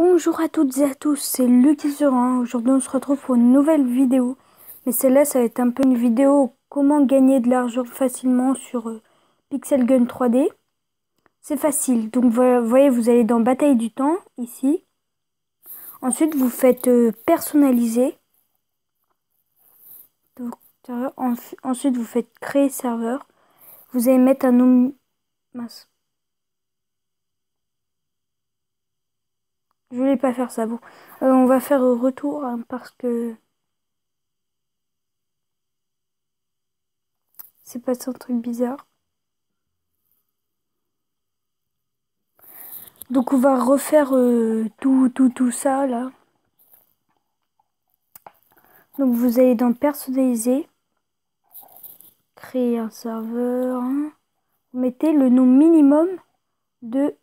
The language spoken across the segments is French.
Bonjour à toutes et à tous, c'est Lucky Serein. Aujourd'hui on se retrouve pour une nouvelle vidéo. Mais celle-là ça va être un peu une vidéo comment gagner de l'argent facilement sur Pixel Gun 3D. C'est facile, donc vous voyez vous allez dans Bataille du temps, ici. Ensuite vous faites personnaliser. Donc, ensuite vous faites créer serveur. Vous allez mettre un nom... Mince. Je voulais pas faire ça, bon. On va faire retour hein, parce que... c'est passé un truc bizarre. Donc on va refaire tout ça là. Donc vous allez dans personnaliser, créer un serveur. Hein. Vous mettez le nom minimum de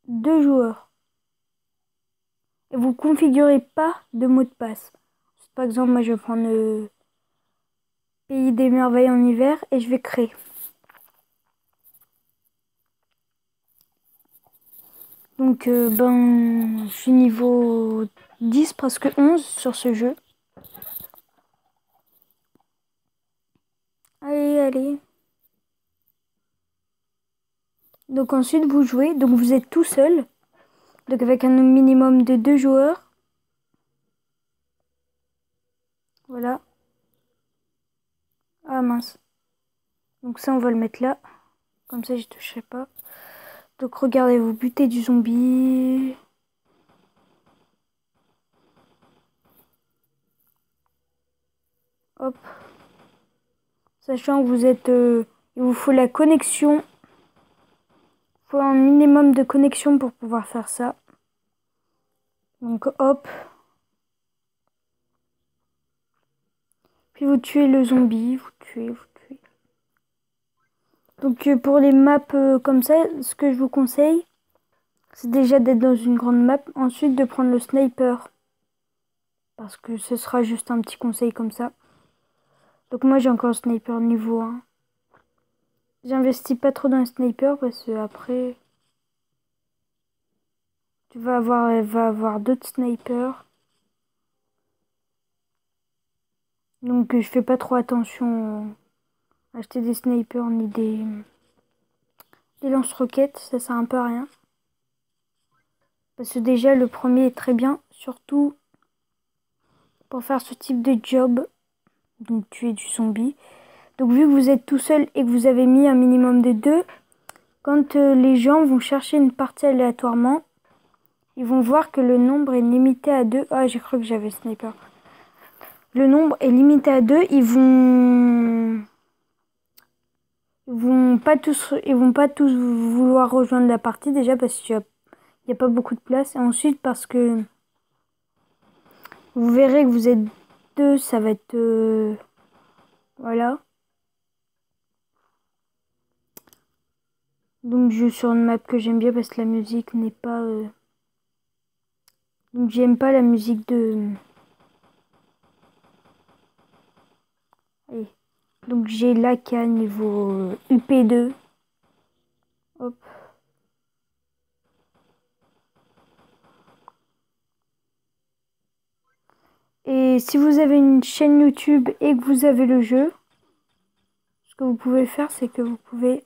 2 joueurs. Et vous configurez pas de mot de passe. Par exemple, moi je vais prendre Pays des merveilles en hiver et je vais créer. Donc je suis niveau 10, presque 11 sur ce jeu. Allez. Donc ensuite vous jouez, donc vous êtes tout seul. Donc avec un minimum de 2 joueurs. Voilà. Ah mince. Donc ça on va le mettre là. Comme ça je toucherai pas. Donc regardez, vous butez du zombie. Hop. Sachant que vous êtes... il vous faut la connexion. Il faut un minimum de connexion pour pouvoir faire ça. Donc hop. Puis vous tuez le zombie. Vous tuez. Donc pour les maps comme ça, ce que je vous conseille, c'est déjà d'être dans une grande map. Ensuite de prendre le sniper. Parce que ce sera juste un petit conseil comme ça. Donc moi j'ai encore un sniper niveau 1. J'investis pas trop dans le sniper parce que après tu vas avoir d'autres snipers. Donc je fais pas trop attention à acheter des snipers ni des lance-roquettes, ça sert un peu à rien. Parce que déjà le premier est très bien, surtout pour faire ce type de job. Donc tuer du zombie. Donc vu que vous êtes tout seul et que vous avez mis un minimum de 2, quand les gens vont chercher une partie aléatoirement, ils vont voir que le nombre est limité à 2. Ah, j'ai cru que j'avais sniper. Le nombre est limité à 2. Ils vont pas tous vouloir rejoindre la partie déjà parce qu'il y a pas beaucoup de place. Et ensuite parce que vous verrez que vous êtes 2, ça va être... voilà. Donc je joue sur une map que j'aime bien parce que la musique n'est pas... Donc j'aime pas la musique de... Allez. Donc j'ai l'AK niveau UP2. Hop. Et si vous avez une chaîne YouTube et que vous avez le jeu, ce que vous pouvez faire, c'est que vous pouvez,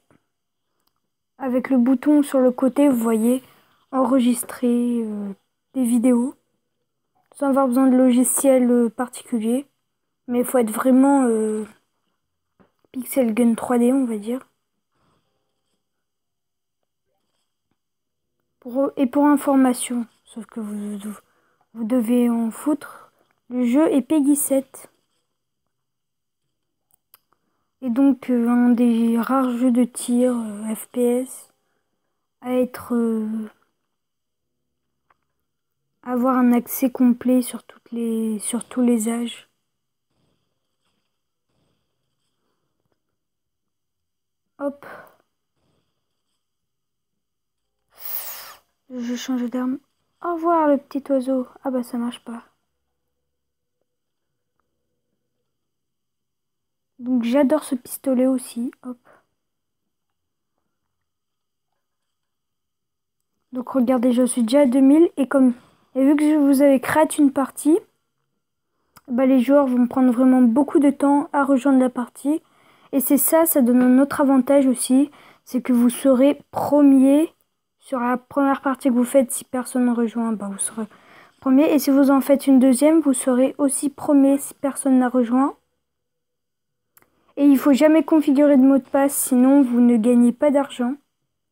avec le bouton sur le côté, vous voyez, enregistrer des vidéos sans avoir besoin de logiciel particulier. Mais il faut être vraiment Pixel Gun 3D, on va dire. Et pour information, sauf que vous devez en foutre, le jeu est Peggy 7. Et donc un des rares jeux de tir FPS à être avoir un accès complet sur sur tous les âges. Hop. Je change d'arme. Au revoir le petit oiseau. Ah bah ça marche pas. Donc j'adore ce pistolet aussi. Hop. Donc regardez, je suis déjà à 2000 et vu que je vous avais créé une partie, bah, les joueurs vont prendre vraiment beaucoup de temps à rejoindre la partie. Et c'est ça, ça donne un autre avantage aussi, c'est que vous serez premier sur la première partie que vous faites. Si personne ne rejoint, bah, vous serez premier. Et si vous en faites une deuxième, vous serez aussi premier si personne n'a rejoint. Et il faut jamais configurer de mot de passe, sinon vous ne gagnez pas d'argent.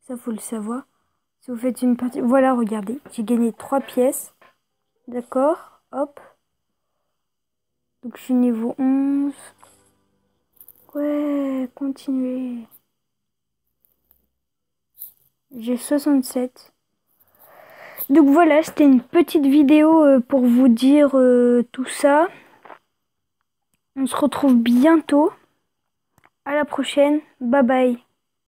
Ça, faut le savoir. Si vous faites une partie... Voilà, regardez, j'ai gagné 3 pièces. D'accord, hop. Donc je suis niveau 11. Ouais, continuez. J'ai 67. Donc voilà, c'était une petite vidéo pour vous dire tout ça. On se retrouve bientôt. À la prochaine. Bye bye.